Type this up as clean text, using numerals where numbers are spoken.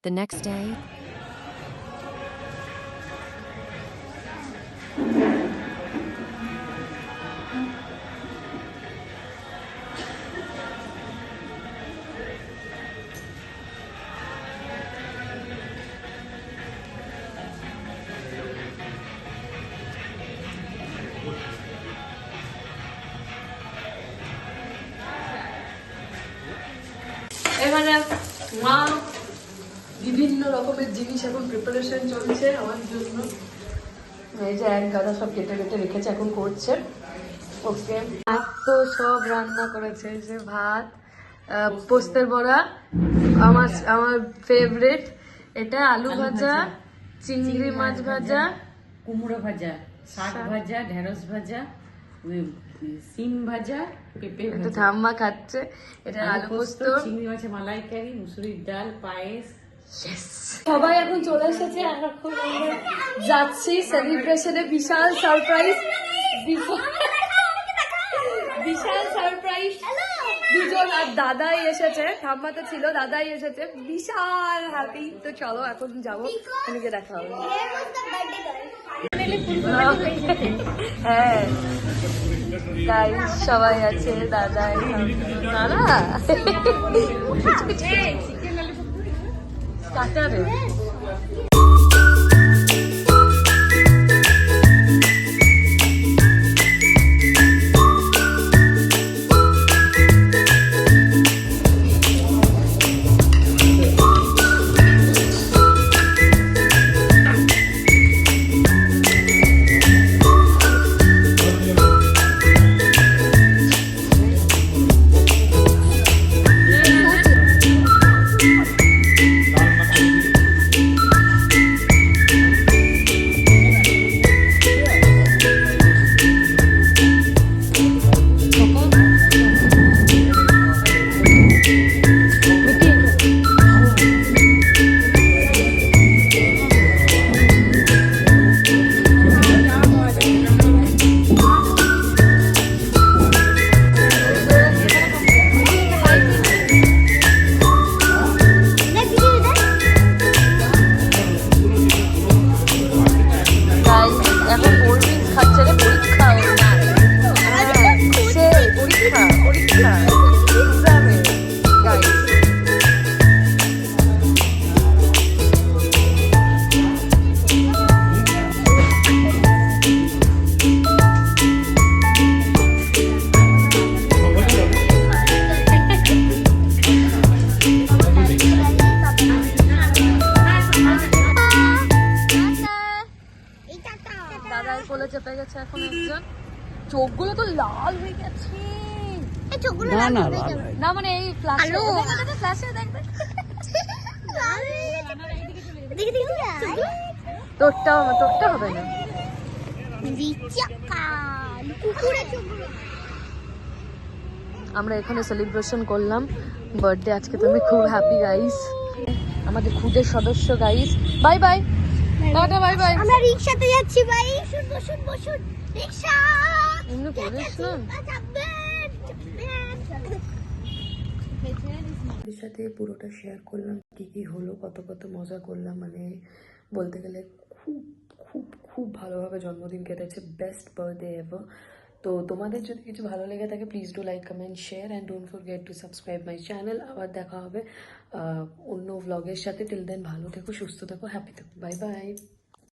The next day, এখানে মা বিভিন্ন রকমের জিনিস এখন প্রিপারেশন চলছে আমার জন্য। এই যে এক গাদা সব কেটে কেটে রেখেছে, এখন করছে। ওকে, এত সব রান্না করেছে, যে ভাত, পোস্তের বড়া, আমার ফেভারিট এটা, আলু ভাজা, চিংড়ি মাছ ভাজা, কুমড়ো ভাজা, শাক ভাজা, ঢেঁড়স ভাজা, সিম ভাজা, পেঁপে এটা ভাজা, ঠাম্মা খাচ্ছে। এটা আলু পোস্ত, চিংড়ি মাছের মালাইকারি, মুসুরির ডাল, পায়েস। সবাই এখন চলে এসেছে আর এখন আমরা যাচ্ছি সেলিব্রেশনে। বিশাল সারপ্রাইজ, বিশাল সারপ্রাইজ। দুজন আর দাদাই এসেছে, ঠাম্মা তো ছিল, দাদাই এসেছে, বিশাল হ্যাপি। তো চলো এখন যাবো, ওখানে দেখা হবে। হ্যাঁ গাইস সবাই আছে, দাদাই দাদা কাটারে। দাদার কোলে চেপে গেছে এখন একজন। চোখগুলো তো লাল হয়ে গেছে। না মানে এই ফ্ল্যাশে তোরটা হবে না। আমরা এখানে সেলিব্রেশন করলাম বার্থডে আজকে। তুমি খুব হ্যাপি গাইস, আমাদের খুদের সদস্য guys. Bye bye, tata, bye bye. আমরা রিকশাতে যাচ্ছি ভাই, বসুন বসুন রিকশা। এমনি করিস না। আপনাদের সাথে পুরোটা শেয়ার করলাম, কি কি হলো, কত কত মজা করলাম। মানে বলতে গেলে খুব খুব খুব ভালোভাবে জন্মদিন কেটেছে, বেস্ট বার্থডে এভার। তো তোমাদের যদি কিছু ভালো লেগে থাকে please do like, comment, share and don't forget to subscribe my channel. আবার দেখা হবে অন্য ভ্লগের সাথে। টিল দেন ভালো থেকো, সুস্থ থেকো, হ্যাপি থেকো। Bye bye.